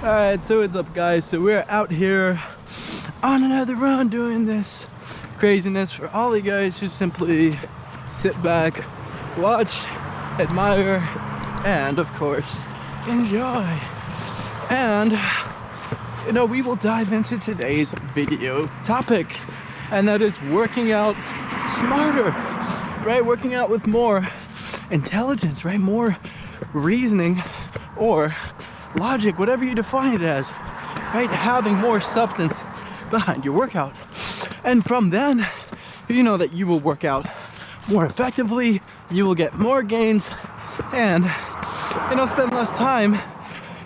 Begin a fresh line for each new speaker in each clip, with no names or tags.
Alright, so what's up guys? So we're out here on another run doing this craziness for all you guys who simply sit back, watch, admire, and of course, enjoy. And you know, we will dive into today's video topic, and that is working out smarter, right? Working out with more intelligence, right? More reasoning or logic, whatever you define it as, right? Having more substance behind your workout. And from then, you know that you will work out more effectively, you will get more gains, and you know, spend less time,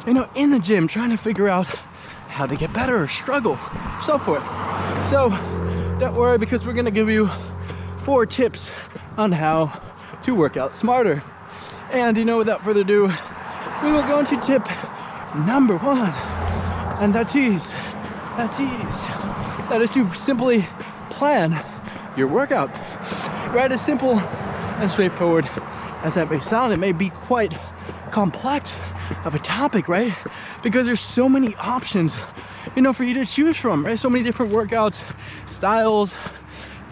you know, in the gym trying to figure out how to get better or struggle, so forth. So don't worry, because we're gonna give you 4 tips on how to work out smarter. And you know, without further ado, we will go into tip number 1, and that is to simply plan your workout. Right, as simple and straightforward as that may sound, it may be quite complex of a topic, right? Because there's so many options, you know, for you to choose from, right? So many different workouts, styles,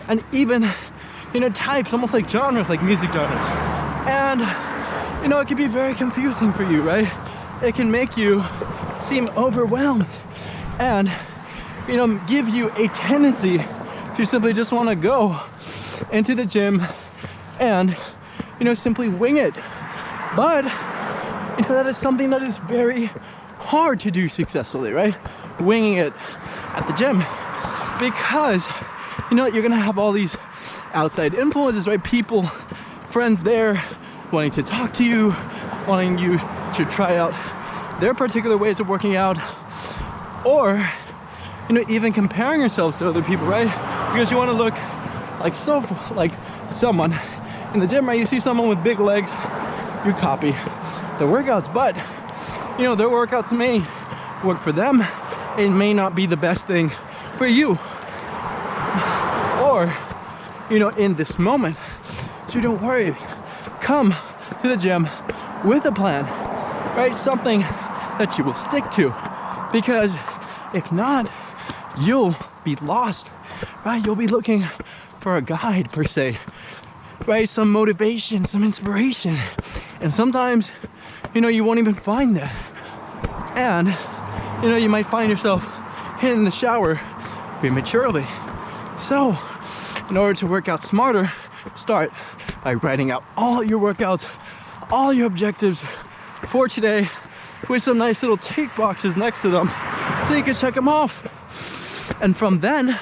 and even, you know, types, almost like genres, like music genres. And you know, it can be very confusing for you, right? It can make you seem overwhelmed and, you know, give you a tendency to simply just want to go into the gym and, you know, simply wing it. But you know, that is something that is very hard to do successfully, right? Winging it at the gym, because you know you're gonna have all these outside influences, right? People, friends there wanting to talk to you, wanting you to try out their particular ways of working out, or you know, even comparing yourselves to other people, right? Because you want to look like someone in the gym, right? You see someone with big legs, you copy their workouts, but you know, their workouts may work for them, it may not be the best thing for you, or you know, in this moment. So don't worry, come to the gym with a plan, right? Something that you will stick to, because if not, you'll be lost, right? You'll be looking for a guide per se, right? Some motivation, some inspiration, and sometimes, you know, you won't even find that. And you know, you might find yourself in the shower prematurely. So in order to work out smarter, start by writing out all your workouts, all your objectives for today, with some nice little tick boxes next to them so you can check them off. And from then,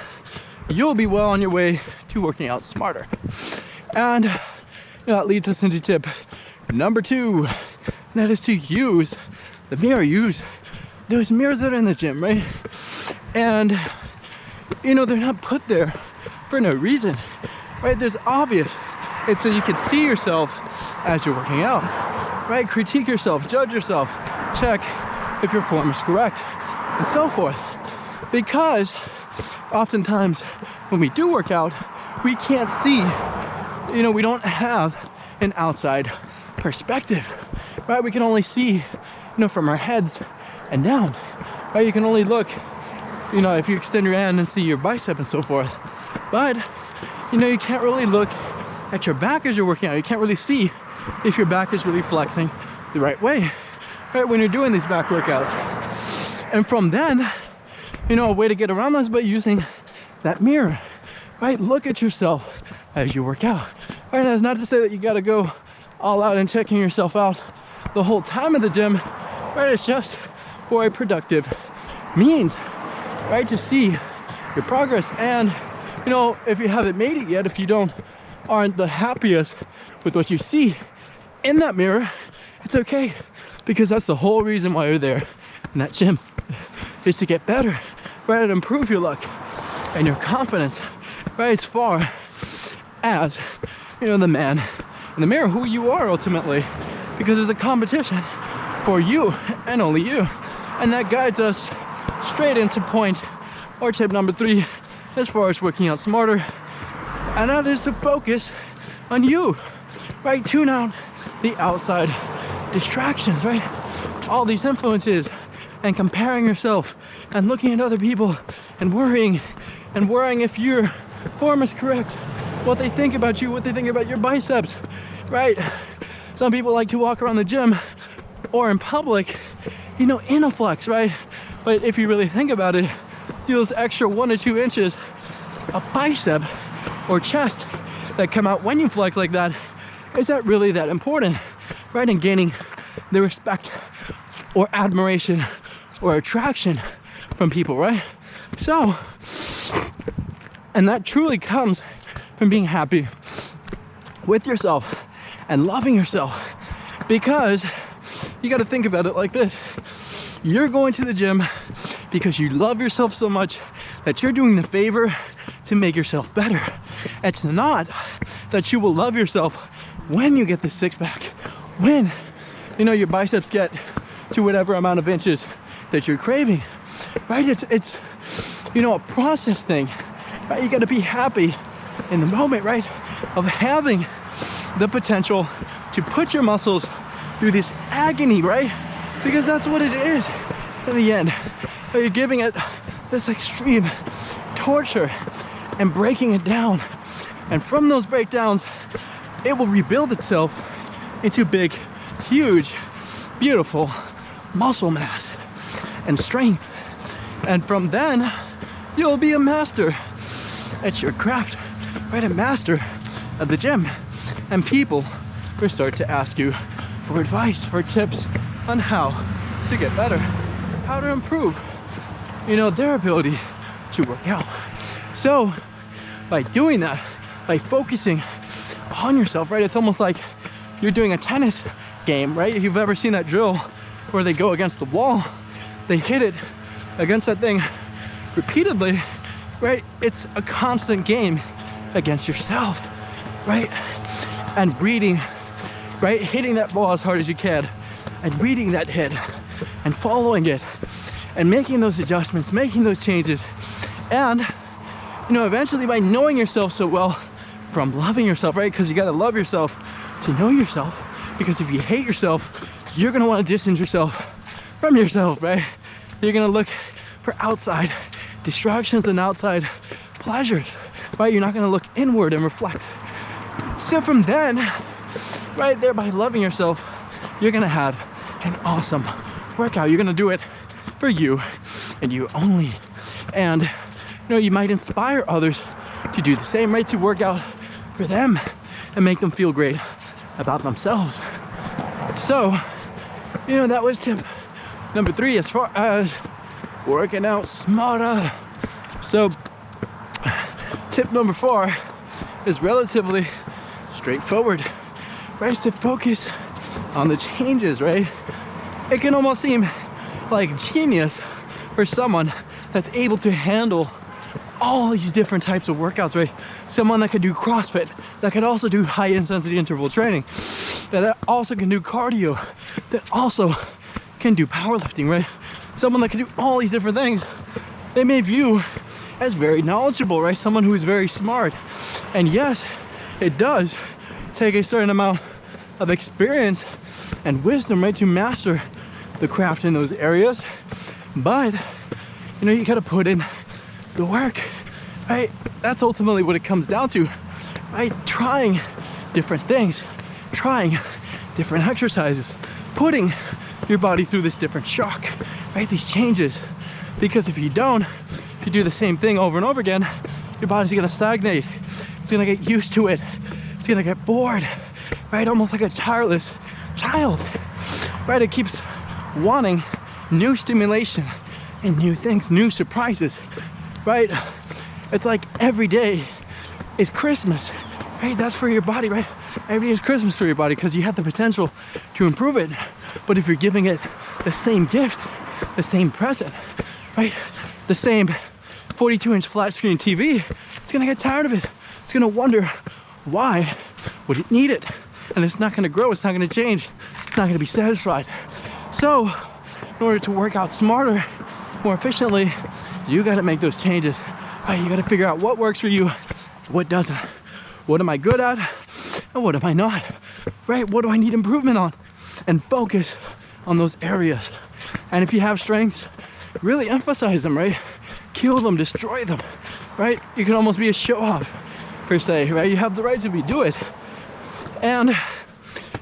you'll be well on your way to working out smarter. And you know, that leads us into tip number 2, and that is to use the mirror. Use those mirrors that are in the gym, right? And you know, they're not put there for no reason, right? There's obvious. It's so you can see yourself as you're working out, right? Critique yourself, judge yourself, check if your form is correct, and so forth. Because oftentimes when we do work out, we can't see, you know, we don't have an outside perspective, right? We can only see, you know, from our heads and down, right? You can only look, you know, if you extend your hand and see your bicep and so forth. But you know, you can't really look at your back as you're working out. You can't really see if your back is really flexing the right way, right, when you're doing these back workouts. And from then, you know, a way to get around this is by using that mirror, right? Look at yourself as you work out, right? And that's not to say that you got to go all out and checking yourself out the whole time at the gym, right? It's just for a productive means, right, to see your progress. And you know, if you haven't made it yet, if you aren't the happiest with what you see in that mirror, it's okay, because that's the whole reason why you're there in that gym, is to get better, right, and improve your luck and your confidence, right, as far as, you know, the man in the mirror, who you are ultimately, because it's a competition for you and only you. And that guides us straight into point, or tip number 3, as far as working out smarter, and that is to focus on you, right? Tune out the outside distractions, right? All these influences, and comparing yourself and looking at other people and worrying if your form is correct, what they think about you, what they think about your biceps, right? Some people like to walk around the gym or in public, you know, in a flex, right? But if you really think about it, do those extra 1 to 2 inches of bicep or chest that come out when you flex like that, is that really that important, right? In gaining the respect or admiration or attraction from people, right? So, and that truly comes from being happy with yourself and loving yourself, because you got to think about it like this. You're going to the gym because you love yourself so much that you're doing the favor to make yourself better. It's not that you will love yourself when you get the six pack, when, you know, your biceps get to whatever amount of inches that you're craving, right? It's you know, a process thing, right? You got to be happy in the moment, right, of having the potential to put your muscles through this agony, right? Because that's what it is in the end. You're giving it this extreme torture and breaking it down, and from those breakdowns it will rebuild itself into big, huge, beautiful muscle mass and strength, and from then you'll be a master at your craft, right? A master of the gym, and people will start to ask you for advice, for tips on how to get better, how to improve, you know, their ability to work out. So by doing that, by focusing on yourself, right, it's almost like you're doing a tennis game, right? If you've ever seen that drill where they go against the wall, they hit it against that thing repeatedly, right? It's a constant game against yourself, right? And reading, right, hitting that ball as hard as you can and reading that hit and following it and making those adjustments, making those changes, and, you know, eventually by knowing yourself so well, from loving yourself, right? Because you got to love yourself to know yourself, because if you hate yourself, you're going to want to distance yourself from yourself, right? You're going to look for outside distractions and outside pleasures, right? You're not going to look inward and reflect. So from then, right there, by loving yourself, you're going to have an awesome workout. You're going to do it for you and you only. And, you know, you might inspire others to do the same, right? To work out for them and make them feel great about themselves. So, you know, that was tip number 3 as far as working out smarter. So tip number 4 is relatively straightforward, right? It's to focus on the changes, right? It can almost seem like genius for someone that's able to handle all these different types of workouts, right? Someone that could do CrossFit, that could also do high intensity interval training, that also can do cardio, that also can do powerlifting, right? Someone that can do all these different things, they may view as very knowledgeable, right? Someone who is very smart. And yes, it does take a certain amount of experience and wisdom, right, to master the craft in those areas. But, you know, you gotta put in the work, right? That's ultimately what it comes down to, right? Trying different things, trying different exercises, putting your body through this different shock, right? These changes. Because if you don't, if you do the same thing over and over again, your body's gonna stagnate. It's gonna get used to it. It's gonna get bored, right? Almost like a childless child, right? It keeps wanting new stimulation and new things, new surprises, right? It's like every day is Christmas, right? That's for your body, right? Every day is Christmas for your body because you have the potential to improve it. But if you're giving it the same gift, the same present, right? The same 42-inch flat screen TV, it's gonna get tired of it. It's gonna wonder, why would it need it? And it's not gonna grow, it's not gonna change, it's not gonna be satisfied. So, in order to work out smarter, more efficiently, you gotta make those changes. Right? You gotta figure out what works for you, what doesn't. What am I good at, and what am I not? Right? What do I need improvement on? And focus on those areas. And if you have strengths, really emphasize them, right? Kill them, destroy them, right? You can almost be a show off per se, right? You have the right to be, do it. And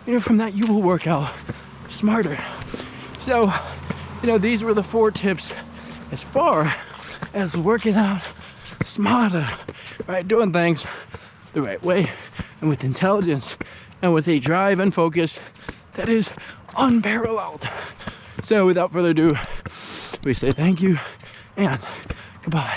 you know, from that you will work out smarter. So, you know, these were the 4 tips as far as working out smarter, right? Doing things the right way and with intelligence and with a drive and focus that is unparalleled. So without further ado, we say thank you and goodbye.